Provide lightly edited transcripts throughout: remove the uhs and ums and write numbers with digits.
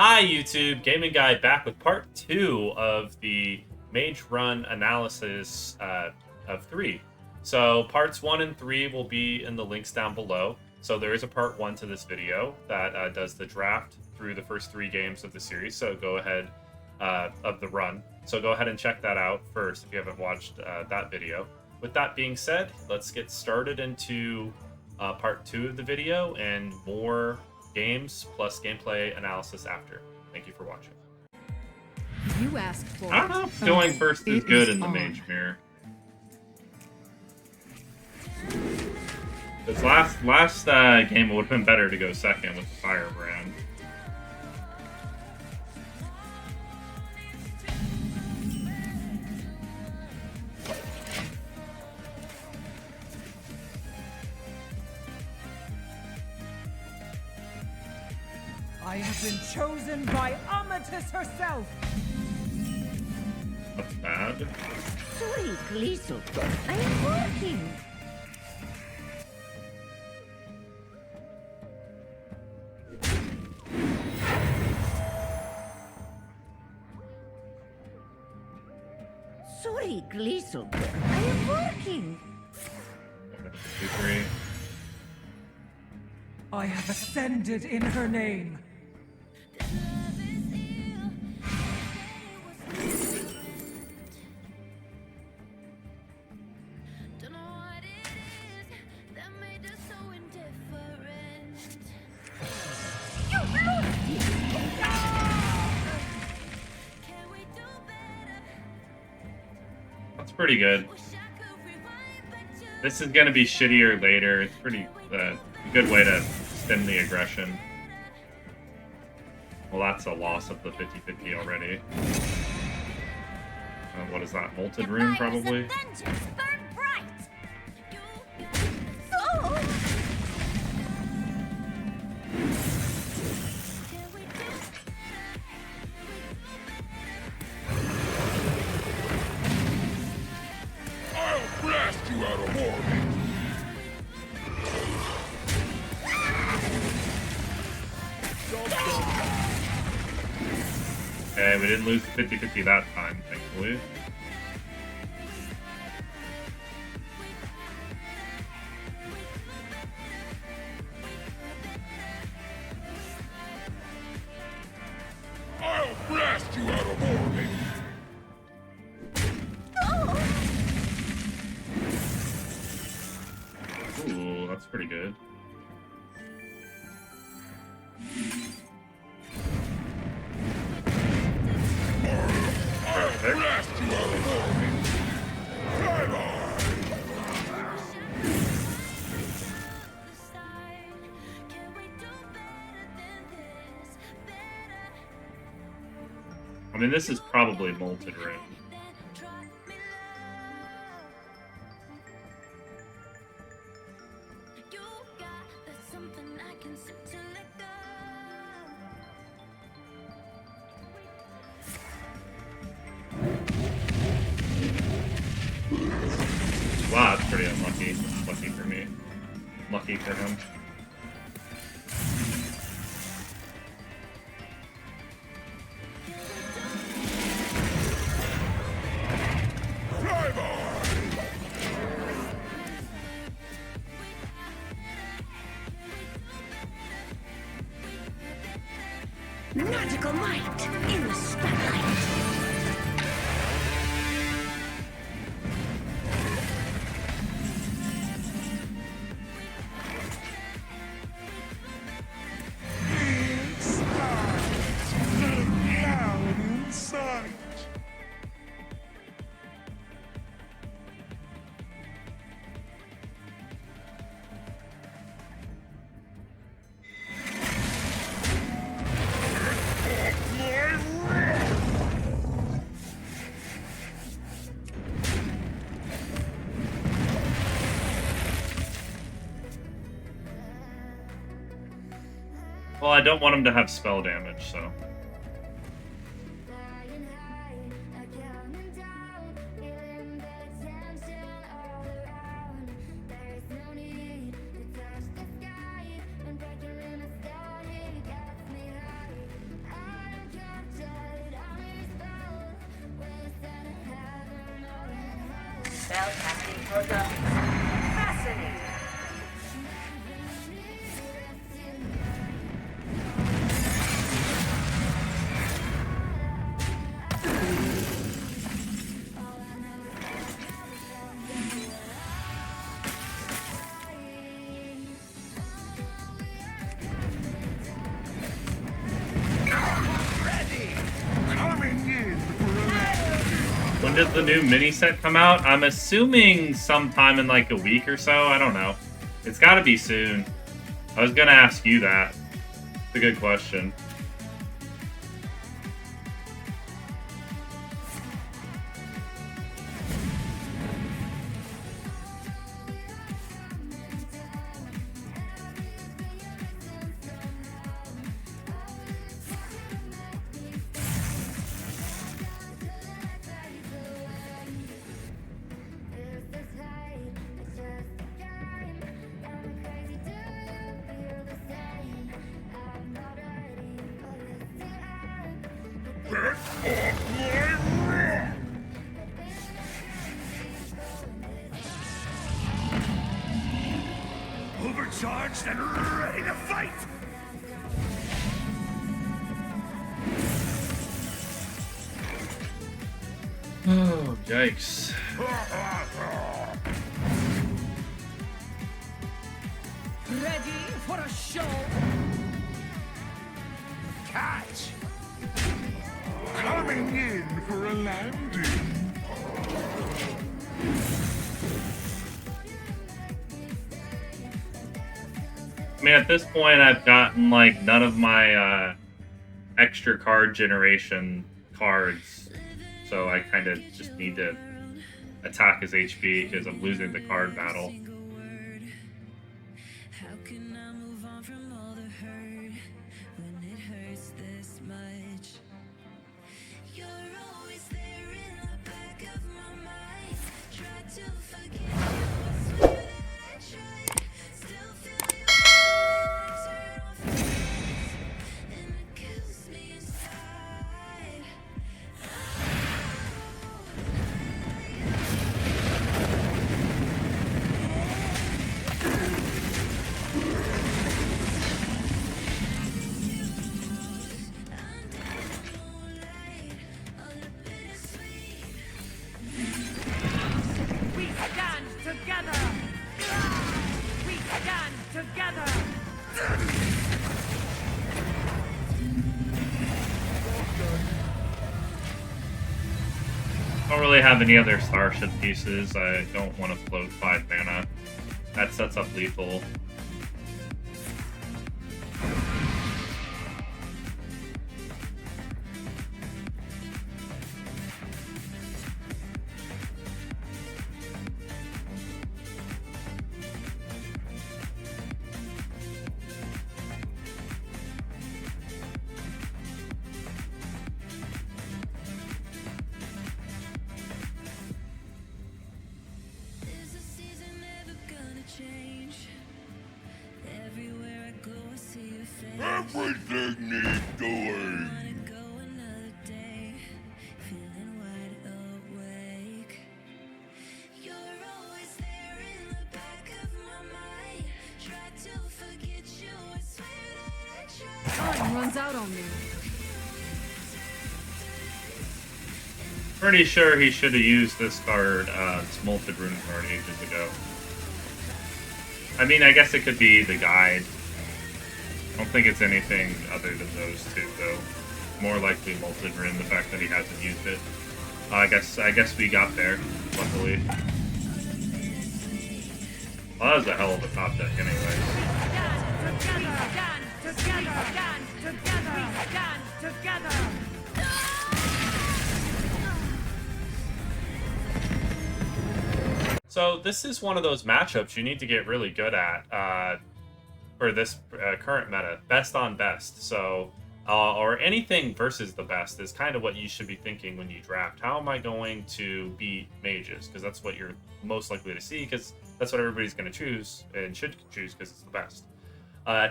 Hi YouTube, Gaming Guy back with part 2 of the Mage run analysis of 3. So parts 1 and 3 will be in the links down below. So there is a part 1 to this video that does the draft through the first 3 games of the series. So go ahead, of the run. So go ahead and check that out first if you haven't watched that video. With that being said, let's get started into part 2 of the video and more games plus gameplay analysis after. Thank you for watching. You asked for I don't know if going first is good in the Mage Mirror. This last game it would have been better to go second with the Firebrand. I have been chosen by Amatis herself! That's bad. Sorry, Gleeson. I am working. Sorry, Gleeson. I am working. 2, 3. I have ascended in her name. That's pretty good. This is going to be shittier later. It's pretty a good way to stem the aggression. Well, that's a loss of the 50-50 already. What is that? Molted Rune, probably? Blast you out of orbit! Okay, we didn't lose the 50-50 that time, thankfully. I'll blast you out of orbit! Ooh, that's pretty good. Perfect. Blast you out of orbit! Drive on! I mean, this is probably Molted Rune. Wow, that's pretty unlucky. Lucky for me. Lucky for him. Drive on! Magical might in the spotlight. Well, I don't want him to have spell damage, so. spellcasting program. Fascinating. When does the new mini set come out? I'm assuming sometime in like a week or so. I don't know. It's got to be soon. I was going to ask you that. It's a good question. Overcharged and ready to fight! Oh, yikes. Ready for a show? Catch! Coming in for a landing! I mean, at this point, I've gotten, like, none of my extra card generation cards. So I kind of just need to attack his HP because I'm losing the card battle. We stand together! We stand together! I don't really have any other starship pieces. I don't want to float 5 mana. That sets up lethal. Everything needs doing! Time runs out on me. Pretty sure he should have used this card, Smolted Rune card ages ago. I mean, I guess it could be the guide. I don't think it's anything other than those two, though. More likely Molted Rune, the fact that he hasn't used it. I guess we got there, luckily. Well, that was a hell of a top deck anyway. So this is one of those matchups you need to get really good at for this current meta. Best on best. So, or anything versus the best is kind of what you should be thinking when you draft. How am I going to beat mages? Because that's what you're most likely to see, because that's what everybody's going to choose and should choose because it's the best.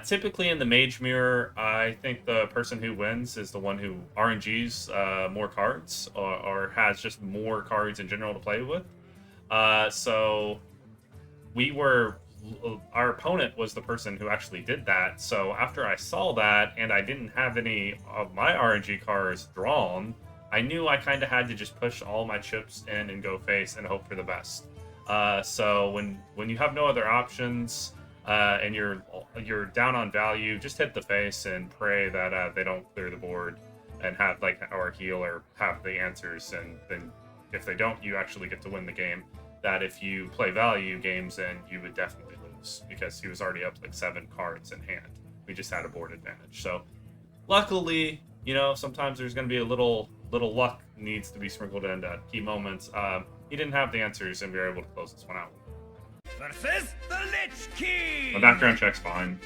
Typically in the mage mirror, I think the person who wins is the one who RNGs more cards or has just more cards in general to play with. So our opponent was the person who actually did that. So after I saw that and I didn't have any of my RNG cards drawn, I knew I kind of had to just push all my chips in and go face and hope for the best. So when you have no other options and you're down on value, just hit the face and pray that they don't clear the board and have or heal or have the answers. And then if they don't, you actually get to win the game. That if you play value games, then you would definitely lose because he was already up 7 cards in hand. We just had a board advantage. So luckily, sometimes there's going to be a little luck needs to be sprinkled in at key moments. He didn't have the answers, and we were able to close this one out. Versus the Lich King! My background check's fine.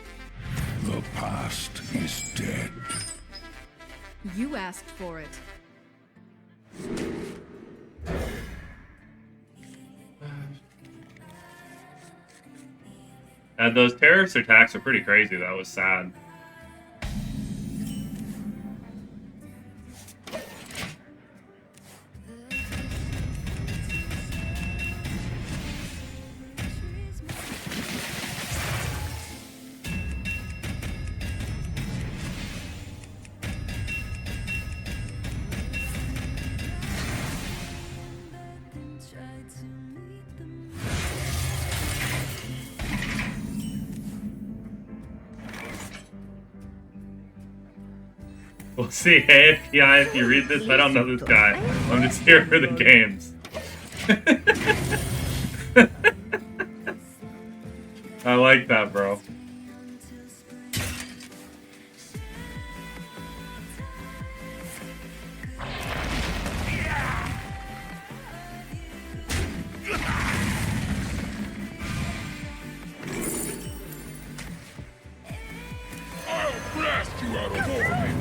The past is dead. You asked for it. Those terrorist attacks are pretty crazy. That was sad. We'll see. Hey, FPI, if you read this, I don't know this guy. I'm just here for the games. I like that, bro. I'll blast you out of orbit!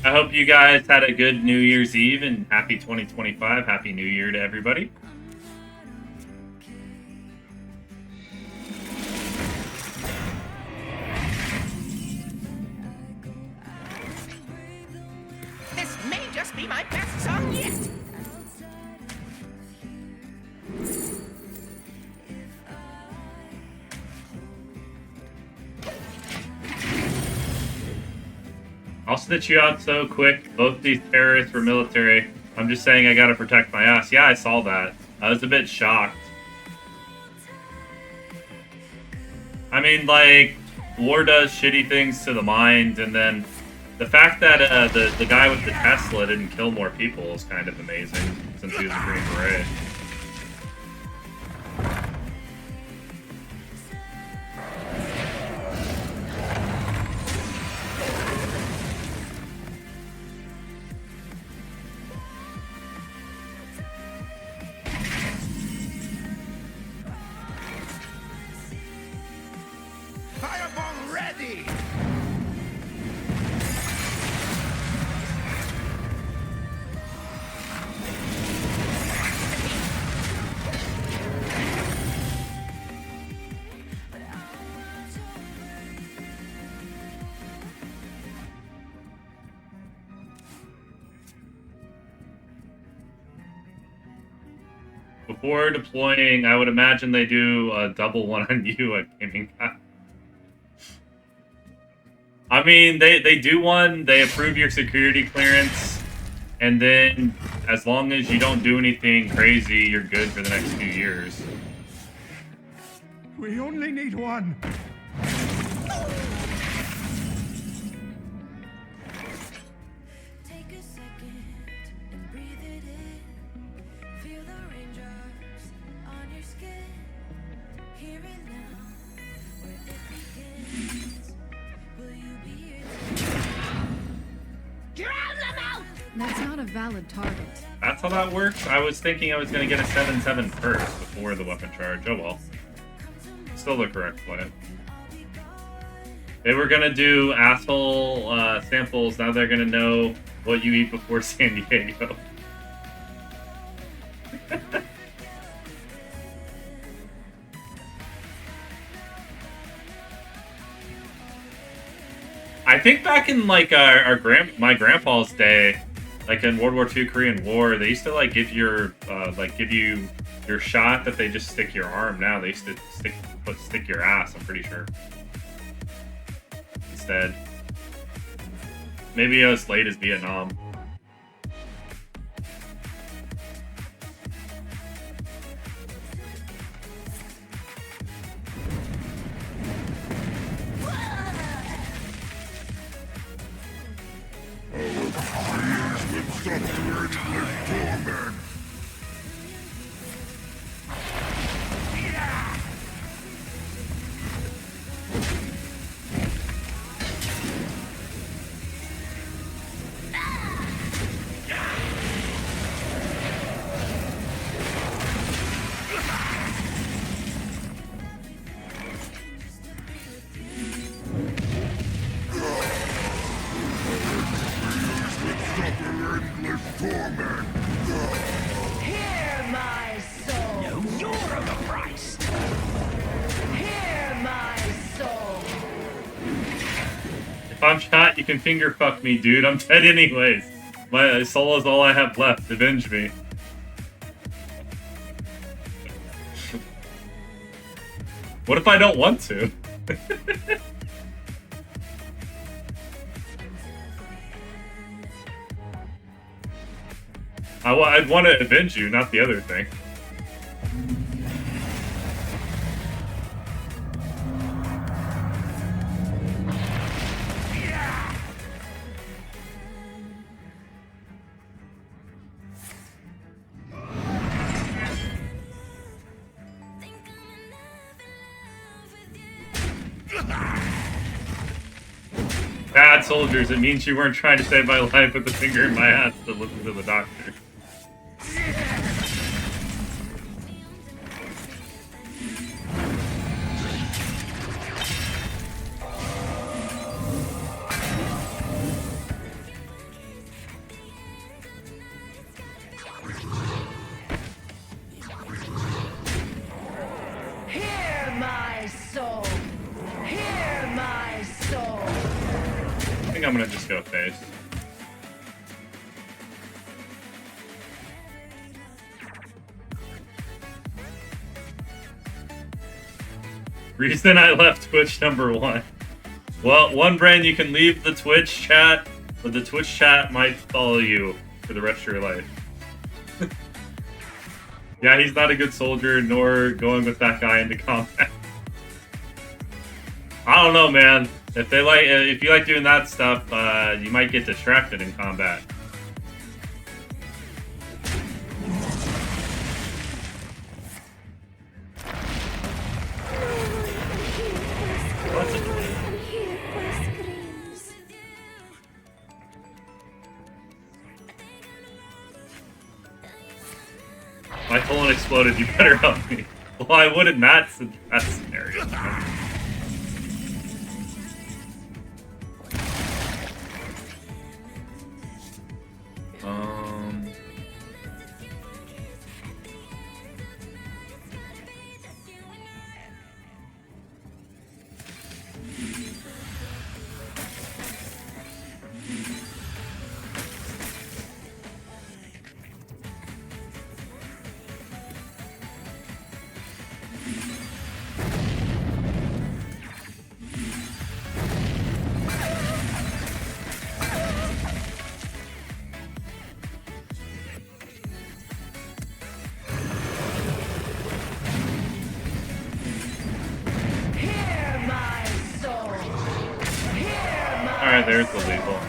I hope you guys had a good New Year's Eve and happy 2025. Happy New Year to everybody. This may just be my best song yet. I'll snitch you out so quick. Both these terrorists were military. I'm just saying I gotta protect my ass. Yeah, I saw that. I was a bit shocked. I mean, war does shitty things to the mind, and then the fact that the guy with the Tesla didn't kill more people is kind of amazing, since he was a Green Beret. Fireball ready! Before deploying, I would imagine they do a double one on you at Gaming Guy. I mean, they do one, they approve your security clearance, and then as long as you don't do anything crazy, you're good for the next few years. We only need one. Take a second and breathe it in. Feel the raindrops on your skin. Here and now, where it begins. Will you be here to drown them out? That's not a valid target. That's how that works? I was thinking I was going to get a 7/7 first before the weapon charge. Oh well. still the correct plan. They were gonna do asshole samples. Now they're gonna know what you eat before San Diego. I think back in like my grandpa's day, like in World War II Korean War, they used to like give you your shot that they just stick your arm. Now they used to stick your ass. I'm pretty sure. Instead, maybe as late as Vietnam. Hear my soul. No, you're overpriced. Hear my soul. If I'm shot, you can finger fuck me, dude. I'm dead anyways. My soul is all I have left. Avenge me. What if I don't want to? I'd want to avenge you, not the other thing. Bad soldiers, it means you weren't trying to save my life with the finger in my ass to listen to the doctor. Hear my soul. Hear my soul. I think I'm gonna just go face. Reason I left Twitch #1. Well, one brain, you can leave the Twitch chat, but the Twitch chat might follow you for the rest of your life. Yeah, he's not a good soldier, nor going with that guy into combat. I don't know, man. If you like doing that stuff, you might get distracted in combat. My colon exploded, you better help me. Well, I would in that scenario. Hear my soul. Hear my Alright, there's the lethal.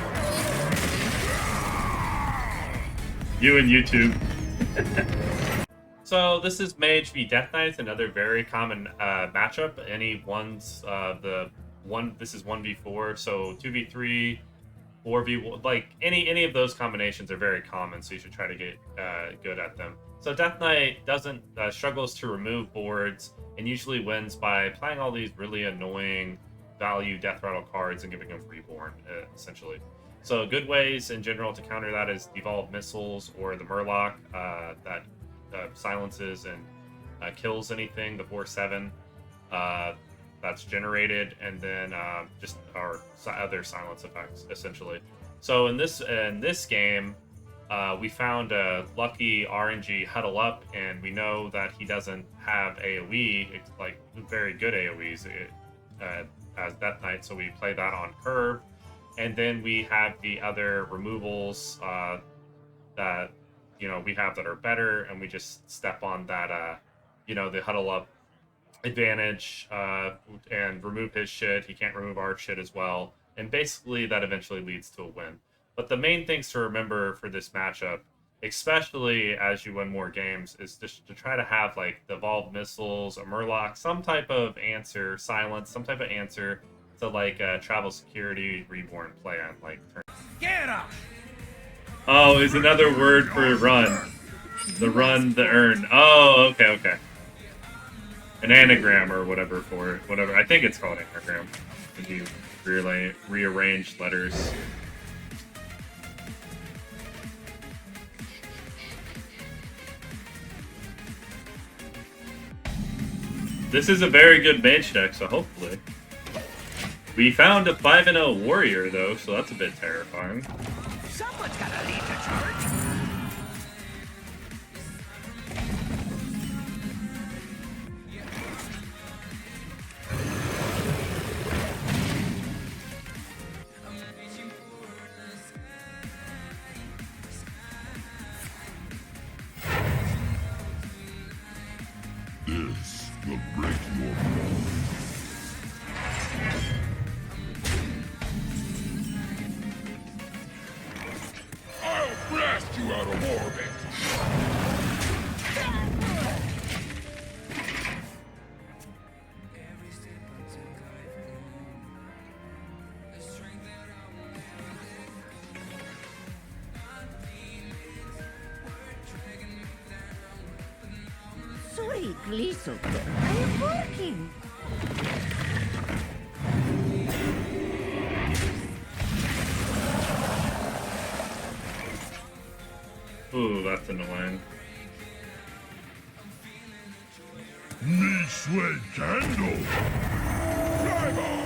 You and YouTube. So this is Mage v Death Knights, another very common matchup. Any ones this is 1v4, so 2v3, 4v1, like any of those combinations are very common, so you should try to get good at them. So Death Knight doesn't struggles to remove boards and usually wins by playing all these really annoying value Death Rattle cards and giving him Reborn, essentially. So good ways in general to counter that is Devolved Missiles or the Murloc that silences and kills anything, the 4/7 that's generated, and then just our other silence effects, essentially. So in this game, we found a lucky RNG Huddle Up, and we know that he doesn't have AoE, it's like very good AoEs as Death Knight, so we play that on Curve. And then we have the other removals that, we have that are better, and we just step on that, the Huddle Up advantage and remove his shit. He can't remove our shit as well. And basically that eventually leads to a win. But the main things to remember for this matchup, especially as you win more games, is just to try to have like the Evolved Missiles, a Murloc, some type of answer, silence, some type of answer to like Travel Security Reborn plan. Like, Get up! oh, is another word for run. The run, the earn. Oh, okay. An anagram or whatever for it. Whatever. I think it's called anagram. If you rearrange letters. This is a very good mage deck, so hopefully. We found a 5-0 warrior, though, so that's a bit terrifying. Someone's gotta lead the charge. This will break your bones. I'll blast you out of orbit. Sorry, Gliso. I am working. Ooh, that's annoying. Me sweat candle. Bye-bye.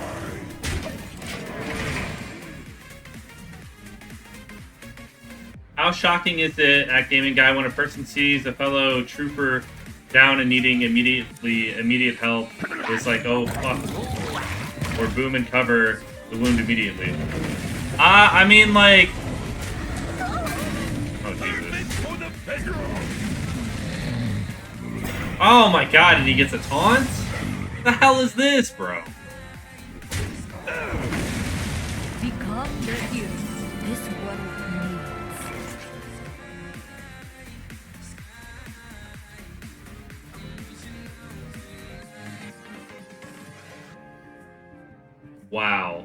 How shocking is it at Gaming Guy when a person sees a fellow trooper down and needing immediate help? It's like, oh fuck, or boom and cover the wound immediately. I mean, like, oh Jesus! Oh my God! And he gets a taunt. What the hell is this, bro? Become the hero this world needs. Wow.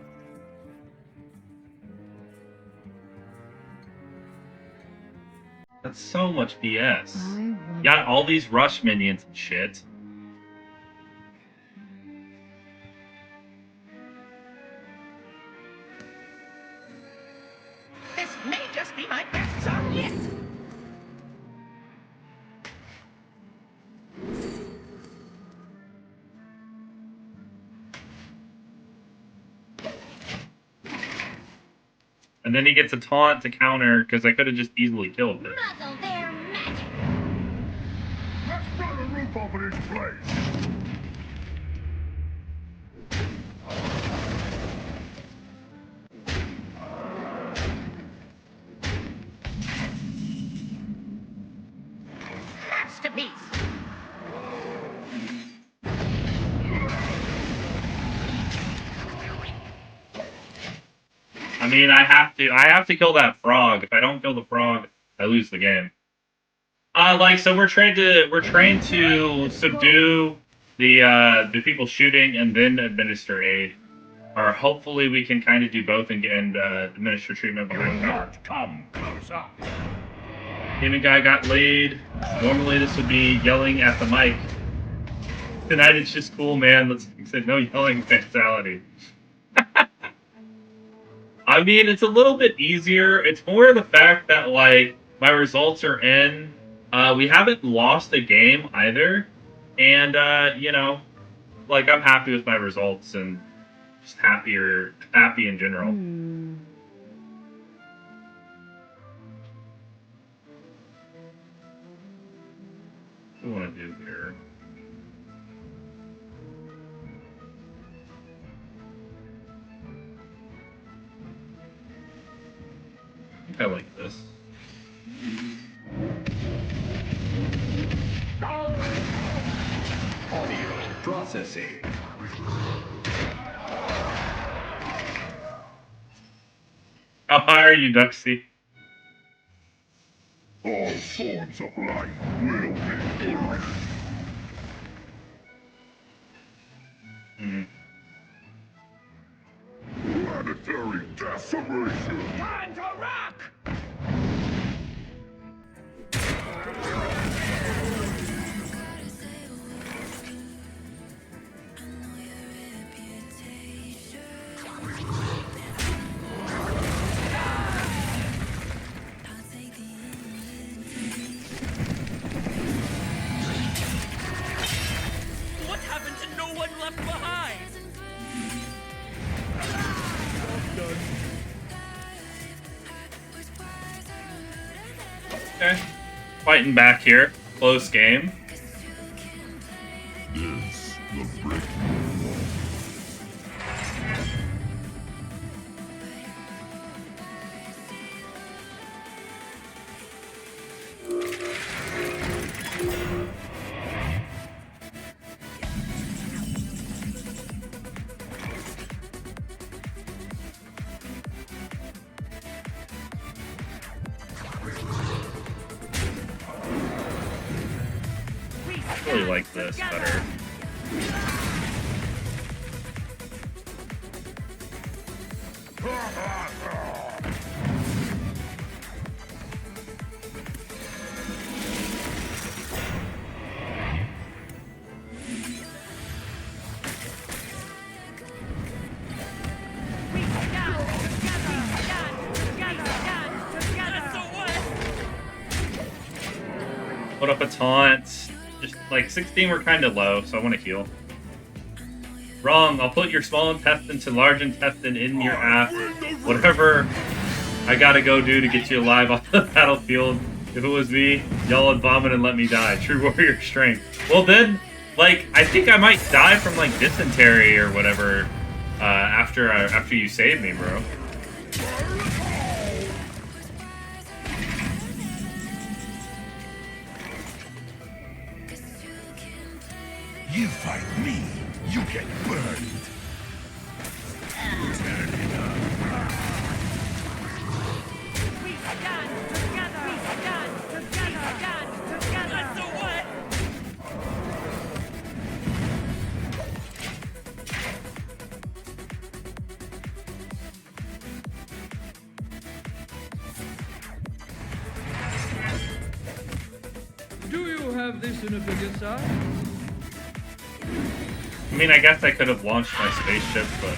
That's so much BS. Got all these rush minions and shit. This may just be my best song yet. And then he gets a taunt to counter, because I could have just easily killed it. Muzzle their magic. Let's burn the roof over this place. Masterpiece. I mean, I have to kill that frog. If I don't kill the frog, I lose the game. So we're trained to subdue the people shooting and then administer aid. Or hopefully we can kind of do both and administer treatment behind cover. Come closer. Gaming Guy got laid. Normally this would be yelling at the mic. Tonight it's just cool, man. Let's say no yelling mentality. I mean, it's a little bit easier. It's more the fact that, like, my results are in. We haven't lost a game either. And, you know, like, I'm happy with my results and just happy in general. What do we want to do here? I like this. Audio processing. How high are you, Duxie? All forms of life will be erased. Planetary decimation. Time to rock! What happened to no one left behind? Okay. Fighting back here. Close game. Is the break. I really like this better. Put up a taunt. Just like 16 were kind of low, so I want to heal. Wrong. I'll put your small intestine to large intestine in your ass. Whatever I gotta go do to get you alive off the battlefield. If it was me, y'all would vomit and let me die. True warrior strength. Well then, like, I think I might die from like dysentery or whatever after you save me, bro. You fight me, you get burned. Turn it up. Do you have this in a bigger size? I mean, I guess I could have launched my spaceship, but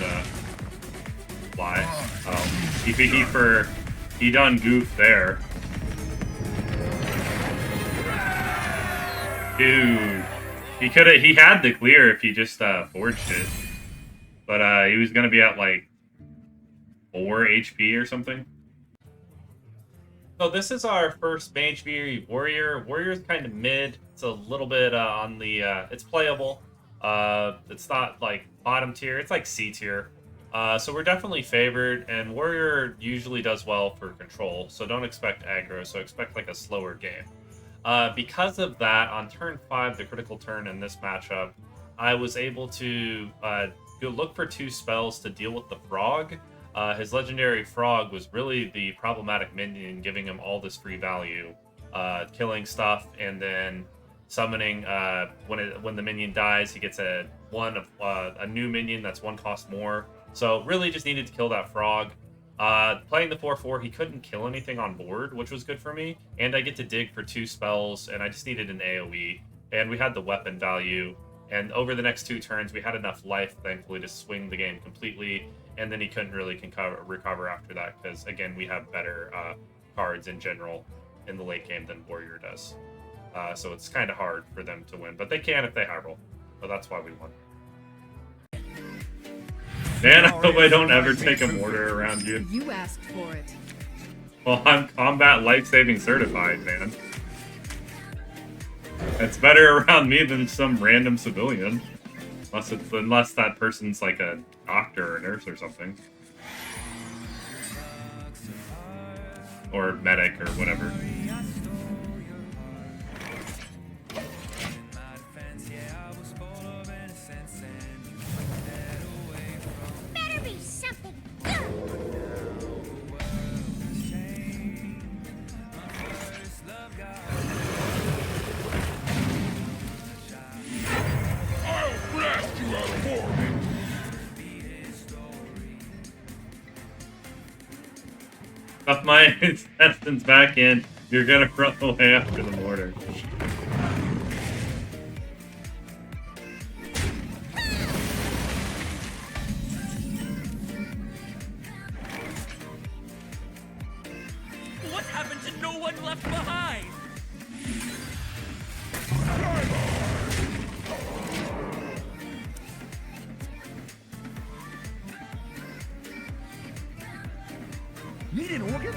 why? Oh, he done goof there. Dude, he had the clear if he just forged it, but he was gonna be at like 4 HP or something. So this is our first Mage v Warrior. Warrior's kind of mid. It's a little bit on the it's playable. It's not like bottom tier, it's like C tier. So we're definitely favored, and Warrior usually does well for control, so don't expect aggro, so expect like a slower game. Because of that, on turn 5, the critical turn in this matchup, I was able to go look for 2 spells to deal with the frog. His legendary frog was really the problematic minion, giving him all this free value, killing stuff, and then summoning when the minion dies, he gets a new minion that's 1 cost more. So really just needed to kill that frog. Playing the 4/4, he couldn't kill anything on board, which was good for me. And I get to dig for 2 spells, and I just needed an AoE. And we had the weapon value. And over the next 2 turns, we had enough life, thankfully, to swing the game completely. And then he couldn't really recover after that, because, again, we have better cards in general in the late game than Warrior does. So it's kind of hard for them to win. But they can if they high roll. So that's why we won. Man, I hope I don't ever take a mortar around you. You asked for it. Well, I'm combat life-saving certified, man. It's better around me than some random civilian. Unless that person's like a doctor or a nurse or something. Or medic or whatever. Better be something good. I'll blast you out of orbit! Stuff my intestines back in, you're gonna run away after the mortar. What happened to no one left behind? Need an organ?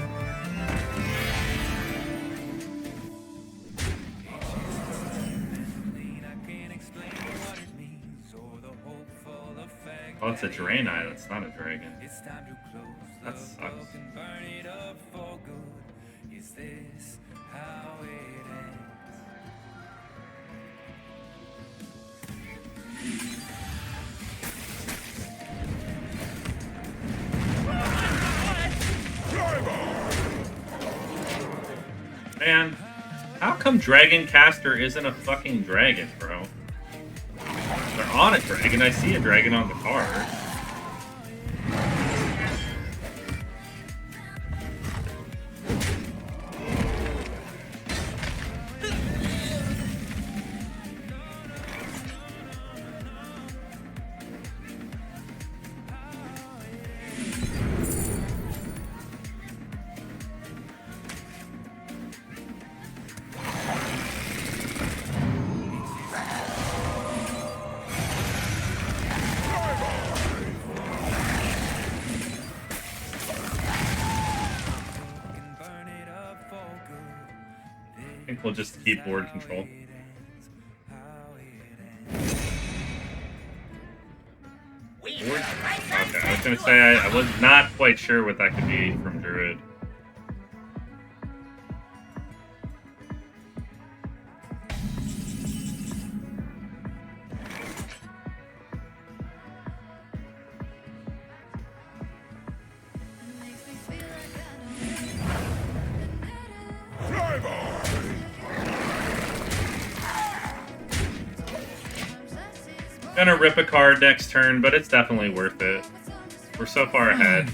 Oh, it's a Draenei, that's not a dragon. That sucks. Man, how come Dragon Caster isn't a fucking dragon, bro? They're on a dragon, I see a dragon on the card. I think we'll just keep board control. Board? Okay, I was gonna say I was not quite sure what that could be from Druid. Gonna rip a card next turn, but it's definitely worth it. We're so far ahead.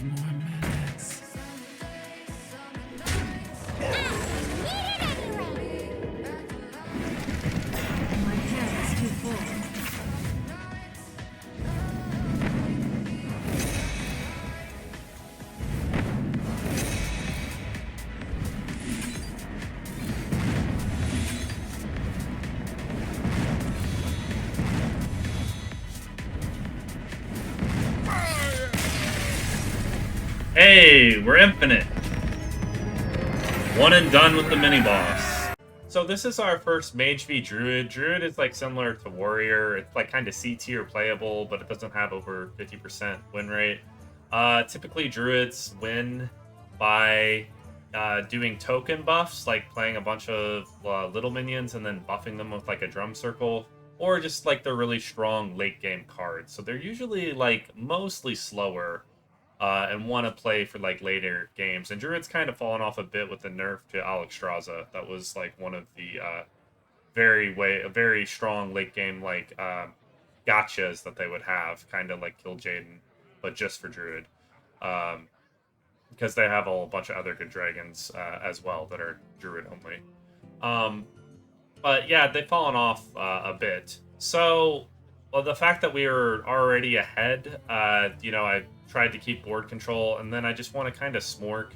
My head is too full. Hey, we're infinite. One and done with the mini-boss. So this is our first Mage v Druid. Druid is like similar to Warrior. It's like kind of C-tier playable, but it doesn't have over 50% win rate. Typically Druids win by doing token buffs, like playing a bunch of little minions and then buffing them with like a drum circle, or just like the really strong late game cards. So they're usually like mostly slower. And want to play for like later games. And Druid's kind of fallen off a bit with the nerf to Alexstrasza. That was like one of the very strong late game like gotchas that they would have, kind of like Kill Jaden, but just for Druid. because they have a bunch of other good dragons as well that are druid only. But yeah, they've fallen off a bit. So, well, the fact that we were already ahead, you know, I tried to keep board control, and then I just want to kind of smork,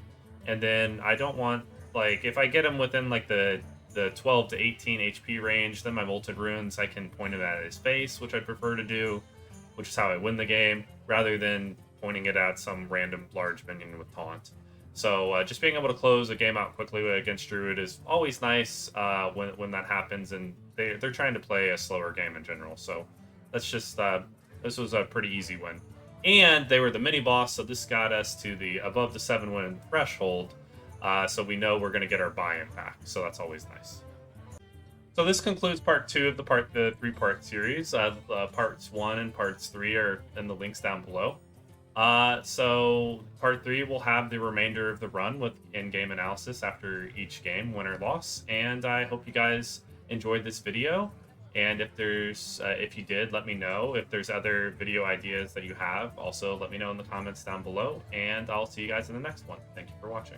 and then I don't want, like, if I get him within like the 12 to 18 HP range, then my Molten Runes, I can point him at his face, which I prefer to do, which is how I win the game, rather than pointing it at some random large minion with taunt. So just being able to close a game out quickly against Druid is always nice when that happens, and they're trying to play a slower game in general. So that's just this was a pretty easy win. And they were the mini boss, so this got us to the above the 7-win threshold. So we know we're going to get our buy-in back. So that's always nice. So this concludes part 2 of the 3-part series. Parts 1 and parts 3 are in the links down below. So part 3 will have the remainder of the run with in-game analysis after each game, win or loss. And I hope you guys enjoyed this video. And if you did, let me know. If there's other video ideas that you have, also let me know in the comments down below. And I'll see you guys in the next one. Thank you for watching.